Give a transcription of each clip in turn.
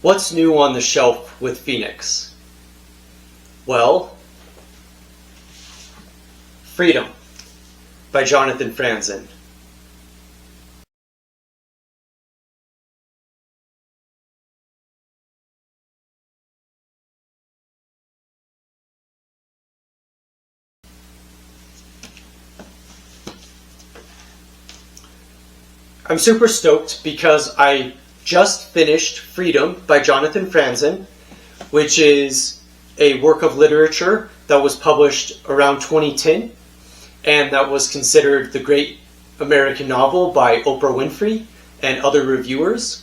What's new on the shelf with Phoenix? Well, Freedom by Jonathan Franzen. I'm super stoked because I just finished Freedom by Jonathan Franzen, which is a work of literature that was published around 2010 and that was considered the great American novel by Oprah Winfrey and other reviewers.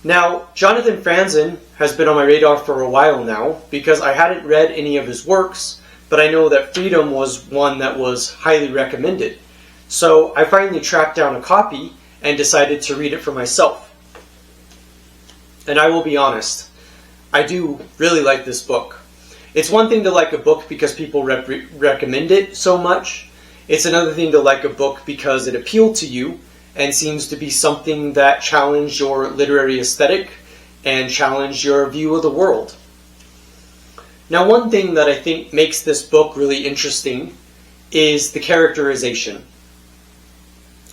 Now, Jonathan Franzen has been on my radar for a while now because I hadn't read any of his works, but I know that Freedom was one that was highly recommended. So I finally tracked down a copy and decided to read it for myself. And I will be honest, I do really like this book. It's one thing to like a book because people recommend it so much. It's another thing to like a book because it appealed to you and seems to be something that challenged your literary aesthetic and challenged your view of the world. Now, one thing that I think makes this book really interesting is the characterization.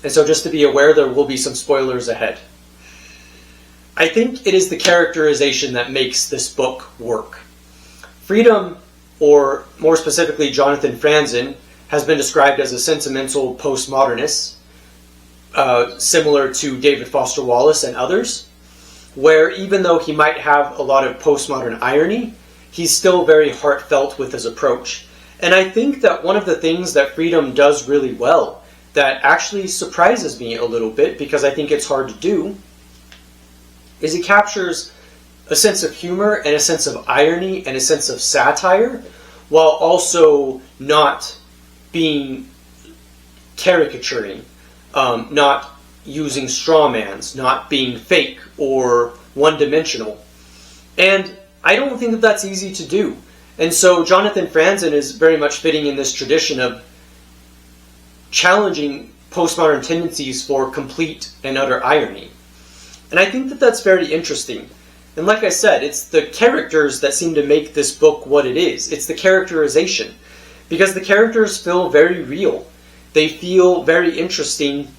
And so just to be aware, there will be some spoilers ahead. I think it is the characterization that makes this book work. Freedom, or more specifically Jonathan Franzen, has been described as a sentimental postmodernist, similar to David Foster Wallace and others, where even though he might have a lot of postmodern irony, he's still very heartfelt with his approach. And I think that one of the things that Freedom does really well that actually surprises me a little bit, because I think it's hard to do, is it captures a sense of humor and a sense of irony and a sense of satire, while also not being caricaturing, not using straw mans, not being fake or one-dimensional. And I don't think that that's easy to do. And so Jonathan Franzen is very much fitting in this tradition of challenging postmodern tendencies for complete and utter irony. And I think that that's very interesting. And like I said, it's the characters that seem to make this book what it is. It's the characterization. Because the characters feel very real. They feel very interesting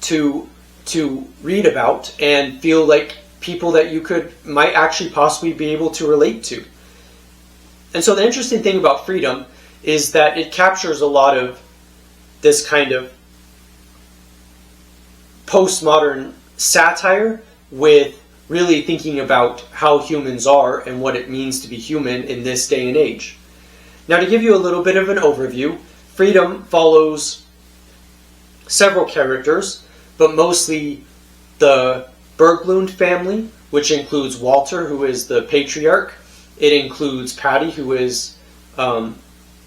to read about and feel like people that you might actually possibly be able to relate to. And so the interesting thing about Freedom is that it captures a lot of this kind of postmodern satire with really thinking about how humans are and what it means to be human in this day and age. Now, to give you a little bit of an overview, Freedom follows several characters, but mostly the Berglund family, which includes Walter, who is the patriarch. It includes Patty, who is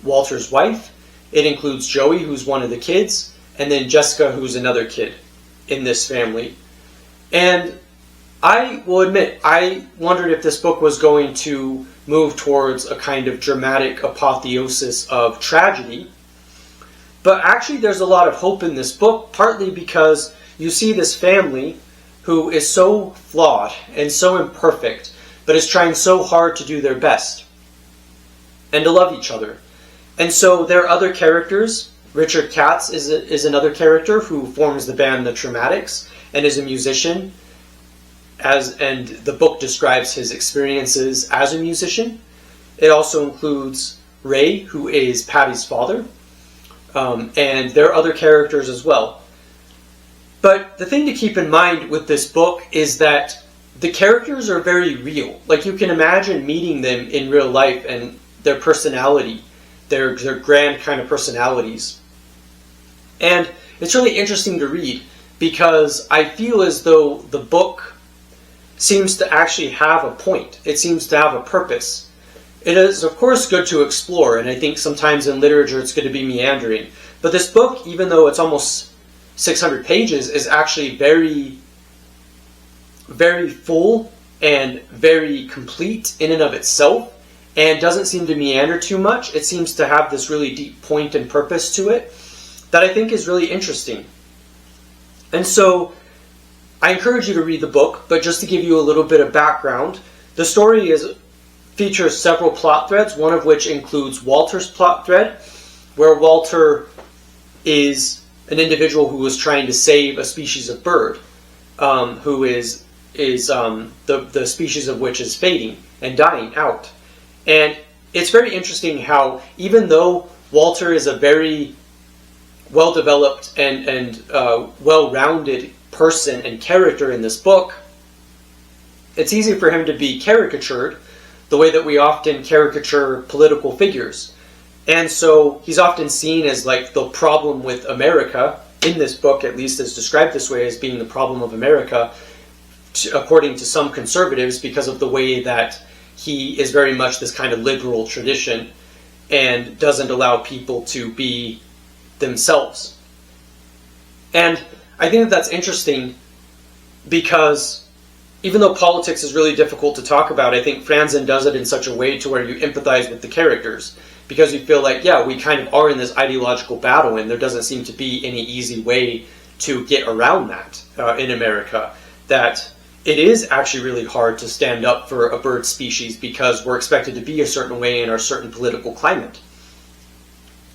Walter's wife. It includes Joey, who's one of the kids, and then Jessica, who's another kid in this family. And I will admit, I wondered if this book was going to move towards a kind of dramatic apotheosis of tragedy. But actually there's a lot of hope in this book, partly because you see this family who is so flawed and so imperfect, but is trying so hard to do their best and to love each other. And so there are other characters. Richard Katz is another character who forms the band The Traumatics and is a musician, and the book describes his experiences as a musician. It also includes Ray, who is Patty's father, and there are other characters as well. But the thing to keep in mind with this book is that the characters are very real. Like, you can imagine meeting them in real life and their personality, their grand kind of personalities. And it's really interesting to read because I feel as though the book seems to actually have a point. It seems to have a purpose. It is, of course, good to explore, and I think sometimes in literature it's good to be meandering. But this book, even though it's almost 600 pages, is actually very, very full and very complete in and of itself, and doesn't seem to meander too much. It seems to have this really deep point and purpose to it that I think is really interesting. And so I encourage you to read the book, but just to give you a little bit of background, the story features several plot threads, one of which includes Walter's plot thread, where Walter is an individual who was trying to save a species of bird, who is the species of which is fading and dying out. And it's very interesting how, even though Walter is a very well-developed and well-rounded person and character in this book, it's easy for him to be caricatured the way that we often caricature political figures. And so he's often seen as like the problem with America, in this book at least is described this way, as being the problem of America, according to some conservatives, because of the way that he is very much this kind of liberal tradition and doesn't allow people to be themselves. And I think that that's interesting because even though politics is really difficult to talk about, I think Franzen does it in such a way to where you empathize with the characters, because you feel like, yeah, we kind of are in this ideological battle and there doesn't seem to be any easy way to get around that in America, that it is actually really hard to stand up for a bird species because we're expected to be a certain way in our certain political climate.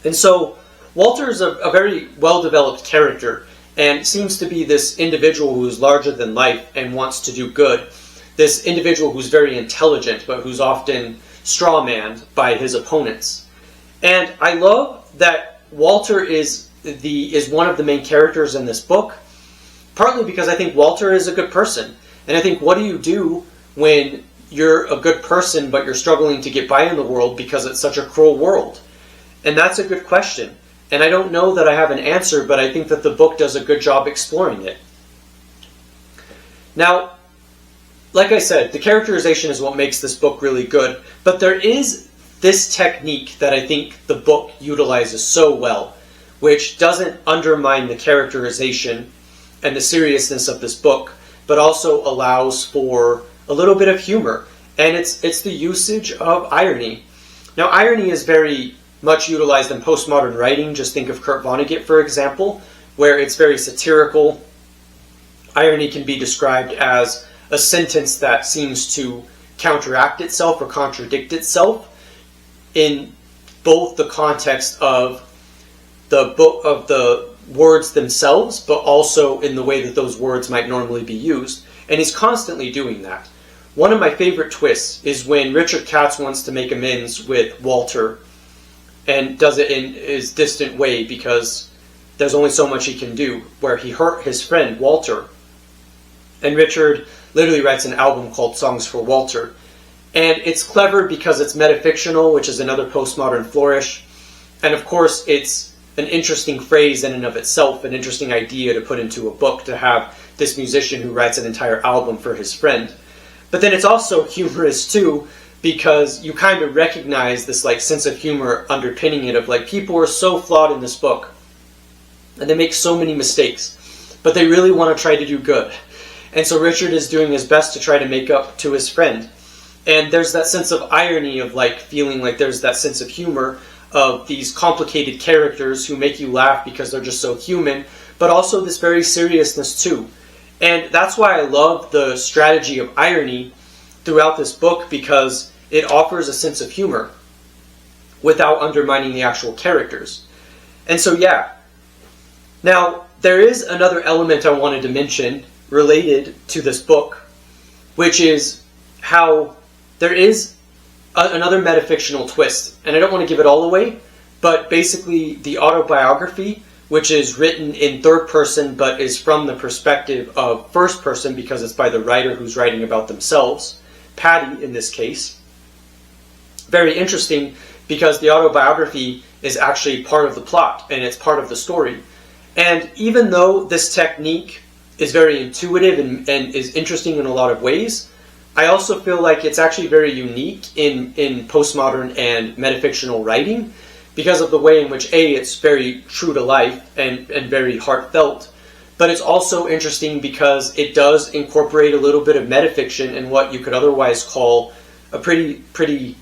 And so Walter is a very well-developed character and seems to be this individual who's larger than life and wants to do good. This individual who's very intelligent, but who's often strawmanned by his opponents. And I love that Walter is one of the main characters in this book, partly because I think Walter is a good person. And I think, what do you do when you're a good person but you're struggling to get by in the world because it's such a cruel world? And that's a good question. And I don't know that I have an answer, but I think that the book does a good job exploring it. Now, like I said, the characterization is what makes this book really good, but there is this technique that I think the book utilizes so well, which doesn't undermine the characterization and the seriousness of this book, but also allows for a little bit of humor, and it's the usage of irony. Now, irony is very much utilized in postmodern writing. Just think of Kurt Vonnegut, for example, where it's very satirical. Irony can be described as a sentence that seems to counteract itself or contradict itself in both the context of the book, of the words themselves, but also in the way that those words might normally be used. And he's constantly doing that. One of my favorite twists is when Richard Katz wants to make amends with Walter and does it in his distant way because there's only so much he can do, where he hurt his friend Walter. And Richard literally writes an album called Songs for Walter. And it's clever because it's metafictional, which is another postmodern flourish. And of course, it's an interesting phrase in and of itself, an interesting idea to put into a book, to have this musician who writes an entire album for his friend. But then it's also humorous too, because you kind of recognize this like sense of humor underpinning it, of like, people are so flawed in this book and they make so many mistakes, but they really want to try to do good. And so Richard is doing his best to try to make up to his friend. And there's that sense of irony of like feeling like there's that sense of humor of these complicated characters who make you laugh because they're just so human, but also this very seriousness too. And that's why I love the strategy of irony throughout this book, because it offers a sense of humor without undermining the actual characters. And so yeah. Now, there is another element I wanted to mention related to this book, which is how there is another metafictional twist. And I don't want to give it all away, but basically the autobiography, which is written in third person but is from the perspective of first person because it's by the writer who's writing about themselves, Patty in this case. Very interesting, because the autobiography is actually part of the plot and it's part of the story. And even though this technique is very intuitive and is interesting in a lot of ways, I also feel like it's actually very unique in postmodern and metafictional writing, because of the way in which it's very true to life and very heartfelt, but it's also interesting because it does incorporate a little bit of metafiction in what you could otherwise call a pretty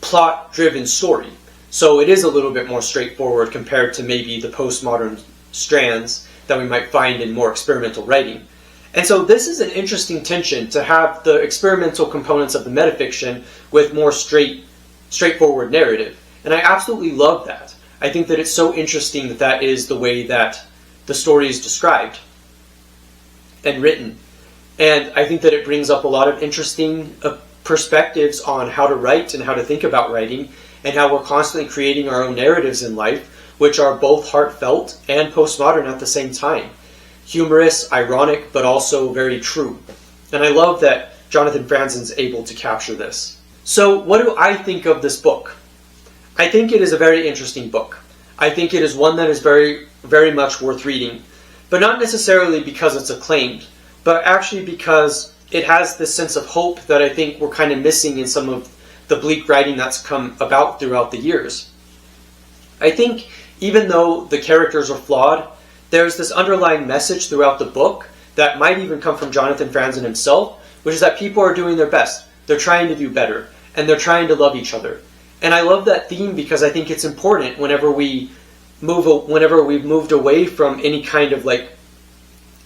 plot-driven story. So it is a little bit more straightforward compared to maybe the postmodern strands that we might find in more experimental writing. And so this is an interesting tension, to have the experimental components of the metafiction with more straightforward narrative. And I absolutely love that. I think that it's so interesting that that is the way that the story is described and written. And I think that it brings up a lot of interesting perspectives on how to write and how to think about writing, and how we're constantly creating our own narratives in life, which are both heartfelt and postmodern at the same time. Humorous, ironic, but also very true. And I love that Jonathan Franzen's able to capture this. So what do I think of this book? I think it is a very interesting book. I think it is one that is very, very much worth reading, but not necessarily because it's acclaimed, but actually because it has this sense of hope that I think we're kind of missing in some of the bleak writing that's come about throughout the years. I think even though the characters are flawed, there's this underlying message throughout the book that might even come from Jonathan Franzen himself, which is that people are doing their best. They're trying to do better, and they're trying to love each other. And I love that theme because I think it's important whenever we've moved away from any kind of like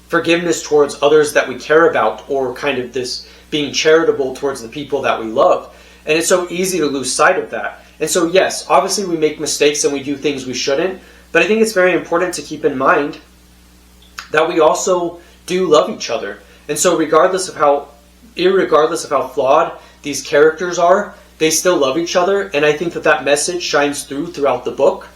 forgiveness towards others that we care about, or kind of this being charitable towards the people that we love. And it's so easy to lose sight of that. And so yes, obviously we make mistakes and we do things we shouldn't, but I think it's very important to keep in mind that we also do love each other. And so irregardless of how flawed these characters are, they still love each other. And I think that that message shines throughout the book.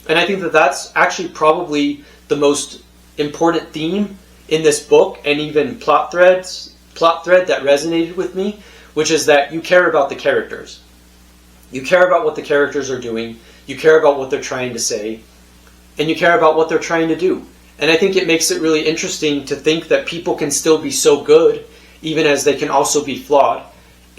And I think that that's actually probably the most important theme in this book, and even plot thread that resonated with me, which is that you care about the characters. You care about what the characters are doing. You care about what they're trying to say. And you care about what they're trying to do. And I think it makes it really interesting to think that people can still be so good, even as they can also be flawed.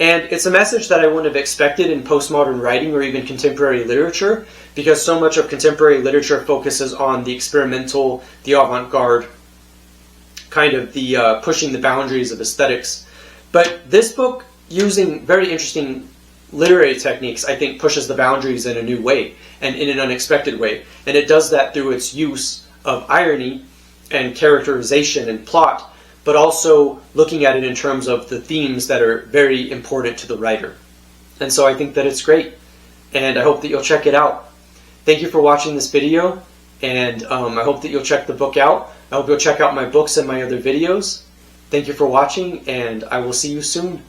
And it's a message that I wouldn't have expected in postmodern writing or even contemporary literature, because so much of contemporary literature focuses on the experimental, the avant-garde, kind of the pushing the boundaries of aesthetics. But this book, using very interesting literary techniques, I think pushes the boundaries in a new way and in an unexpected way. And it does that through its use of irony and characterization and plot, but also looking at it in terms of the themes that are very important to the writer. And so I think that it's great, and I hope that you'll check it out. Thank you for watching this video, and I hope that you'll check the book out. I hope you'll check out my books and my other videos. Thank you for watching, and I will see you soon.